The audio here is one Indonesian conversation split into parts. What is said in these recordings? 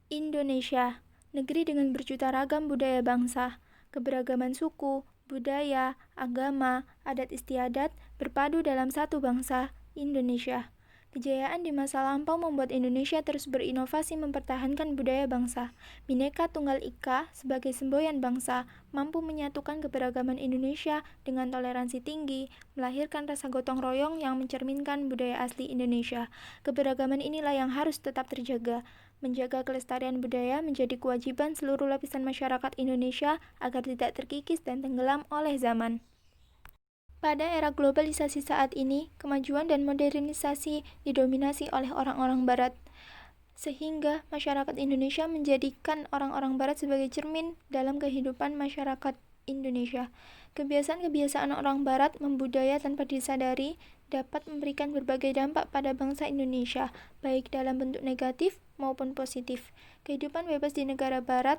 Indonesia, negeri dengan berjuta ragam budaya bangsa, keberagaman suku, budaya, agama, adat istiadat berpadu dalam satu bangsa, Indonesia. Kejayaan di masa lampau membuat Indonesia terus berinovasi mempertahankan budaya bangsa. Bhinneka Tunggal Ika sebagai semboyan bangsa mampu menyatukan keberagaman Indonesia dengan toleransi tinggi, melahirkan rasa gotong royong yang mencerminkan budaya asli Indonesia. Keberagaman inilah yang harus tetap terjaga. Menjaga kelestarian budaya menjadi kewajiban seluruh lapisan masyarakat Indonesia agar tidak terkikis dan tenggelam oleh zaman. Pada era globalisasi saat ini, kemajuan dan modernisasi didominasi oleh orang-orang Barat, sehingga masyarakat Indonesia menjadikan orang-orang Barat sebagai cermin dalam kehidupan masyarakat Indonesia. Kebiasaan-kebiasaan orang Barat membudaya tanpa disadari dapat memberikan berbagai dampak pada bangsa Indonesia, baik dalam bentuk negatif maupun positif. Kehidupan bebas di negara Barat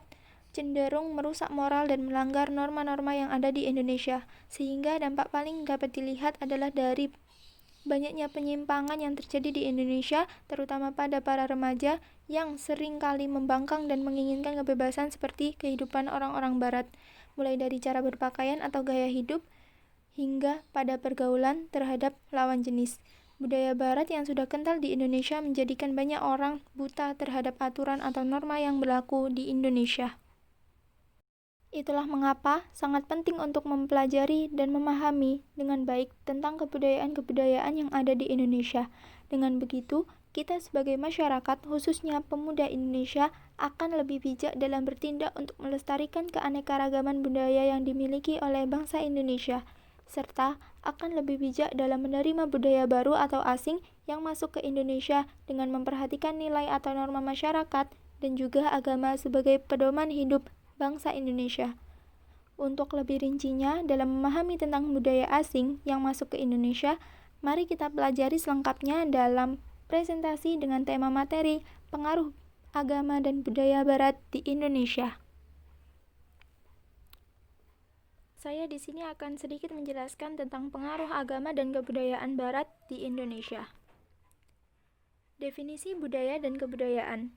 cenderung merusak moral dan melanggar norma-norma yang ada di Indonesia, sehingga dampak paling dapat dilihat adalah dari banyaknya penyimpangan yang terjadi di Indonesia, terutama pada para remaja yang sering kali membangkang dan menginginkan kebebasan seperti kehidupan orang-orang Barat, mulai dari cara berpakaian atau gaya hidup, hingga pada pergaulan terhadap lawan jenis. Budaya Barat yang sudah kental di Indonesia menjadikan banyak orang buta terhadap aturan atau norma yang berlaku di Indonesia. Itulah mengapa sangat penting untuk mempelajari dan memahami dengan baik tentang kebudayaan-kebudayaan yang ada di Indonesia. Dengan begitu, kita sebagai masyarakat, khususnya pemuda Indonesia, akan lebih bijak dalam bertindak untuk melestarikan keanekaragaman budaya yang dimiliki oleh bangsa Indonesia, serta akan lebih bijak dalam menerima budaya baru atau asing yang masuk ke Indonesia dengan memperhatikan nilai atau norma masyarakat dan juga agama sebagai pedoman hidup bangsa Indonesia. Untuk lebih rincinya dalam memahami tentang budaya asing yang masuk ke Indonesia, mari kita pelajari selengkapnya dalam presentasi dengan tema materi pengaruh agama dan budaya Barat di Indonesia. Saya di sini akan sedikit menjelaskan tentang pengaruh agama dan kebudayaan Barat di Indonesia. Definisi budaya dan kebudayaan.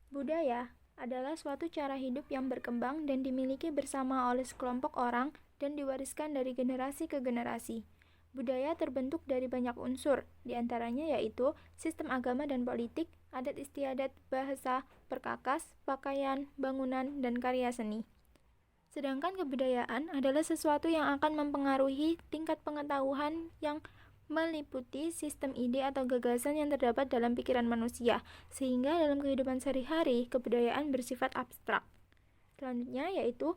Budaya adalah suatu cara hidup yang berkembang dan dimiliki bersama oleh sekelompok orang dan diwariskan dari generasi ke generasi. Budaya terbentuk dari banyak unsur, diantaranya yaitu sistem agama dan politik, adat istiadat, bahasa, perkakas, pakaian, bangunan, dan karya seni. Sedangkan kebudayaan adalah sesuatu yang akan mempengaruhi tingkat pengetahuan yang meliputi sistem ide atau gagasan yang terdapat dalam pikiran manusia, sehingga dalam kehidupan sehari-hari, kebudayaan bersifat abstrak. Selanjutnya yaitu,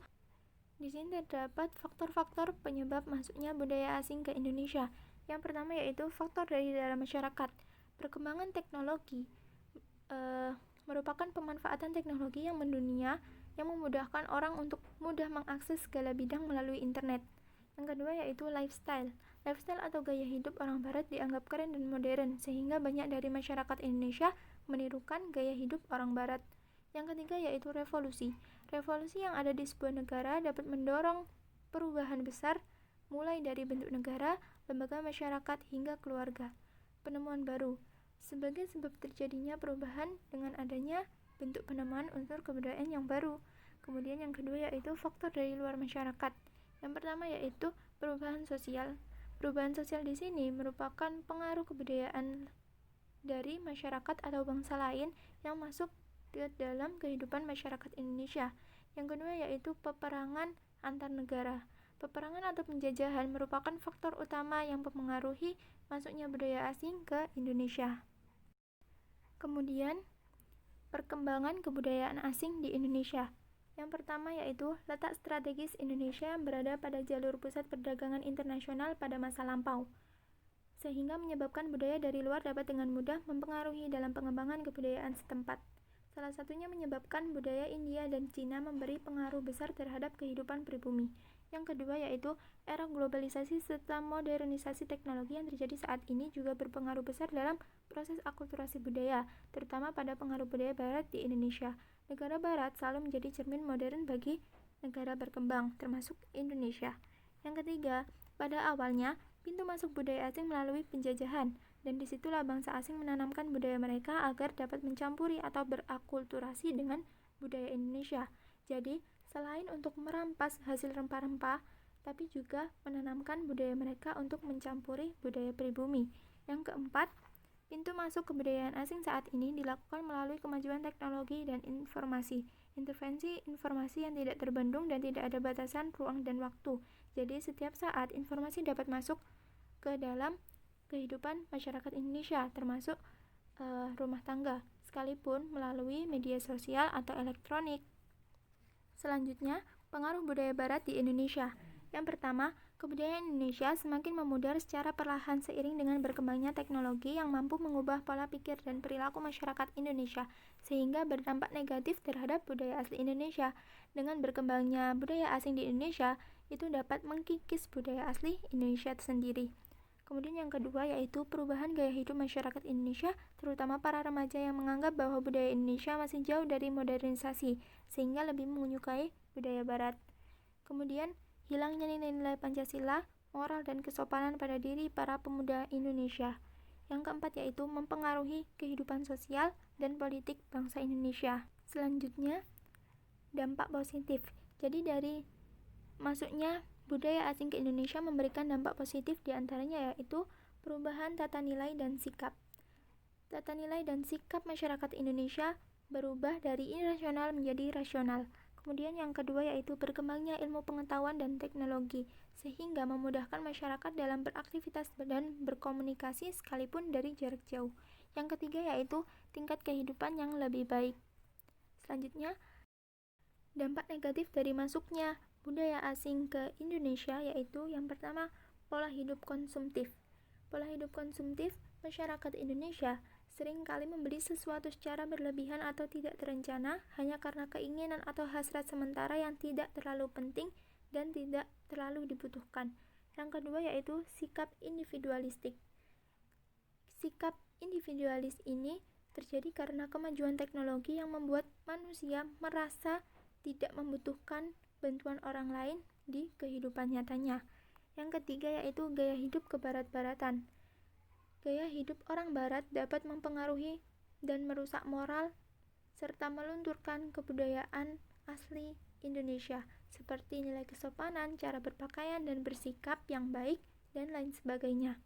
di sini terdapat faktor-faktor penyebab masuknya budaya asing ke Indonesia. Yang pertama yaitu faktor dari dalam masyarakat. Perkembangan teknologi merupakan pemanfaatan teknologi yang mendunia yang memudahkan orang untuk mudah mengakses segala bidang melalui internet. Yang kedua yaitu lifestyle. Lifestyle atau gaya hidup orang Barat dianggap keren dan modern, sehingga banyak dari masyarakat Indonesia menirukan gaya hidup orang Barat. Yang ketiga yaitu revolusi. Revolusi yang ada di sebuah negara dapat mendorong perubahan besar, mulai dari bentuk negara, lembaga masyarakat, hingga keluarga. Penemuan baru. Sebagai sebab terjadinya perubahan dengan adanya bentuk penemuan unsur kebudayaan yang baru. Kemudian yang kedua yaitu faktor dari luar masyarakat. Yang pertama yaitu perubahan sosial. Perubahan sosial di sini merupakan pengaruh kebudayaan dari masyarakat atau bangsa lain yang masuk ke dalam kehidupan masyarakat Indonesia. Yang kedua yaitu peperangan antar negara. Peperangan atau penjajahan merupakan faktor utama yang mempengaruhi masuknya budaya asing ke Indonesia. Kemudian, perkembangan kebudayaan asing di Indonesia. Yang pertama yaitu letak strategis Indonesia yang berada pada jalur pusat perdagangan internasional pada masa lampau, sehingga menyebabkan budaya dari luar dapat dengan mudah mempengaruhi dalam pengembangan kebudayaan setempat. Salah satunya menyebabkan budaya India dan Cina memberi pengaruh besar terhadap kehidupan pribumi. Yang kedua yaitu era globalisasi serta modernisasi teknologi yang terjadi saat ini juga berpengaruh besar dalam proses akulturasi budaya, terutama pada pengaruh budaya Barat di Indonesia. Negara Barat selalu menjadi cermin modern bagi negara berkembang, termasuk Indonesia. Yang ketiga, pada awalnya, pintu masuk budaya asing melalui penjajahan. dan disitulah bangsa asing menanamkan budaya mereka agar dapat mencampuri atau berakulturasi dengan budaya Indonesia. Jadi, selain untuk merampas hasil rempah-rempah, tapi juga menanamkan budaya mereka untuk mencampuri budaya pribumi. Yang keempat, pintu masuk kebudayaan asing saat ini dilakukan melalui kemajuan teknologi dan informasi. Intervensi informasi yang tidak terbendung dan tidak ada batasan ruang dan waktu. Jadi, setiap saat informasi dapat masuk ke dalam kehidupan masyarakat Indonesia, termasuk rumah tangga, sekalipun melalui media sosial atau elektronik. Selanjutnya, pengaruh budaya Barat di Indonesia. Yang pertama, kebudayaan Indonesia semakin memudar secara perlahan seiring dengan berkembangnya teknologi yang mampu mengubah pola pikir dan perilaku masyarakat Indonesia, sehingga berdampak negatif terhadap budaya asli Indonesia. Dengan berkembangnya budaya asing di Indonesia, itu dapat mengkikis budaya asli Indonesia sendiri. Kemudian yang kedua yaitu perubahan gaya hidup masyarakat Indonesia, terutama para remaja yang menganggap bahwa budaya Indonesia masih jauh dari modernisasi, sehingga lebih menyukai budaya Barat. Kemudian, hilangnya nilai-nilai Pancasila, moral dan kesopanan pada diri para pemuda Indonesia. Yang keempat yaitu mempengaruhi kehidupan sosial dan politik bangsa Indonesia. Selanjutnya, dampak positif. Jadi dari masuknya budaya asing ke Indonesia memberikan dampak positif diantaranya yaitu perubahan tata nilai dan sikap. Tata nilai dan sikap masyarakat Indonesia berubah dari irasional menjadi rasional. Kemudian yang kedua yaitu berkembangnya ilmu pengetahuan dan teknologi, sehingga memudahkan masyarakat dalam beraktivitas dan berkomunikasi sekalipun dari jarak jauh. Yang ketiga yaitu tingkat kehidupan yang lebih baik. Selanjutnya, dampak negatif dari masuknya budaya asing ke Indonesia yaitu yang pertama, pola hidup konsumtif. Pola hidup konsumtif masyarakat Indonesia sering kali membeli sesuatu secara berlebihan atau tidak terencana hanya karena keinginan atau hasrat sementara yang tidak terlalu penting dan tidak terlalu dibutuhkan. Yang kedua yaitu sikap individualistik. Sikap individualis ini terjadi karena kemajuan teknologi yang membuat manusia merasa tidak membutuhkan bantuan orang lain di kehidupan nyatanya. Yang ketiga yaitu gaya hidup kebarat-baratan. Gaya hidup orang barat dapat mempengaruhi dan merusak moral serta melunturkan kebudayaan asli Indonesia seperti nilai kesopanan, cara berpakaian dan bersikap yang baik dan lain sebagainya.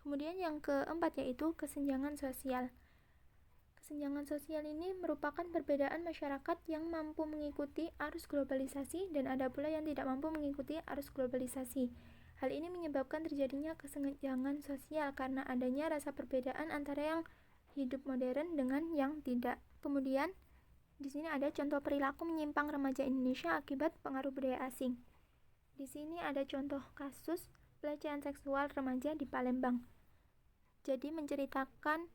Kemudian yang keempat yaitu kesenjangan sosial. Kesenjangan sosial ini merupakan perbedaan masyarakat yang mampu mengikuti arus globalisasi dan ada pula yang tidak mampu mengikuti arus globalisasi. Hal ini menyebabkan terjadinya kesenjangan sosial karena adanya rasa perbedaan antara yang hidup modern dengan yang tidak. Kemudian, di sini ada contoh perilaku menyimpang remaja Indonesia akibat pengaruh budaya asing. Di sini ada contoh kasus pelecehan seksual remaja di Palembang. Jadi menceritakan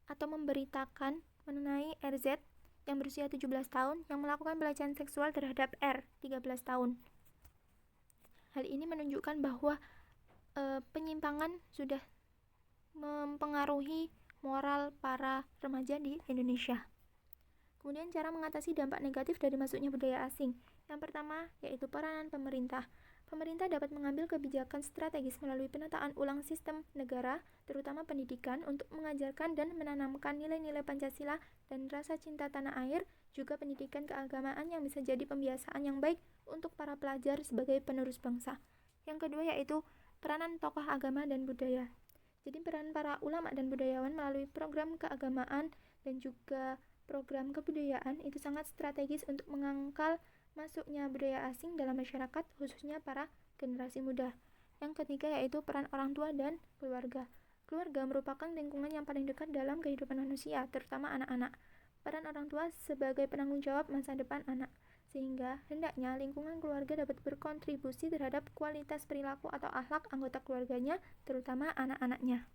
atau memberitakan mengenai RZ yang berusia 17 tahun yang melakukan pelecehan seksual terhadap R, 13 tahun. Hal ini menunjukkan bahwa penyimpangan sudah mempengaruhi moral para remaja di Indonesia. Kemudian cara mengatasi dampak negatif dari masuknya budaya asing. Yang pertama yaitu peranan pemerintah. Pemerintah dapat mengambil kebijakan strategis melalui penataan ulang sistem negara, terutama pendidikan, untuk mengajarkan dan menanamkan nilai-nilai Pancasila dan rasa cinta tanah air, juga pendidikan keagamaan yang bisa jadi pembiasaan yang baik untuk para pelajar sebagai penerus bangsa. Yang kedua yaitu peranan tokoh agama dan budaya. Jadi peran para ulama dan budayawan melalui program keagamaan dan juga program kebudayaan itu sangat strategis untuk mengangkal masuknya budaya asing dalam masyarakat, khususnya para generasi muda. Yang ketiga yaitu peran orang tua dan keluarga. Keluarga merupakan lingkungan yang paling dekat dalam kehidupan manusia, terutama anak-anak. Peran orang tua sebagai penanggung jawab masa depan anak, sehingga hendaknya lingkungan keluarga dapat berkontribusi terhadap kualitas perilaku atau akhlak anggota keluarganya, terutama anak-anaknya.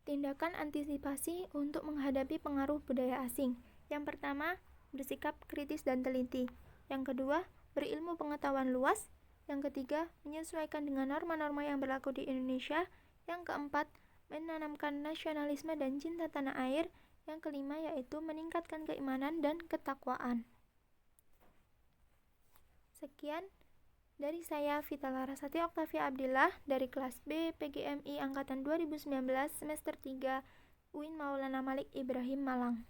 Tindakan antisipasi untuk menghadapi pengaruh budaya asing. Yang pertama, bersikap kritis dan teliti. Yang kedua, berilmu pengetahuan luas. Yang ketiga, menyesuaikan dengan norma-norma yang berlaku di Indonesia. Yang keempat, menanamkan nasionalisme dan cinta tanah air. Yang kelima yaitu meningkatkan keimanan dan ketakwaan. Sekian Dari saya, Vita Larasati Oktavia Abdillah, dari kelas B PGMI Angkatan 2019 semester 3 UIN Maulana Malik Ibrahim Malang.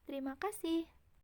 Terima kasih.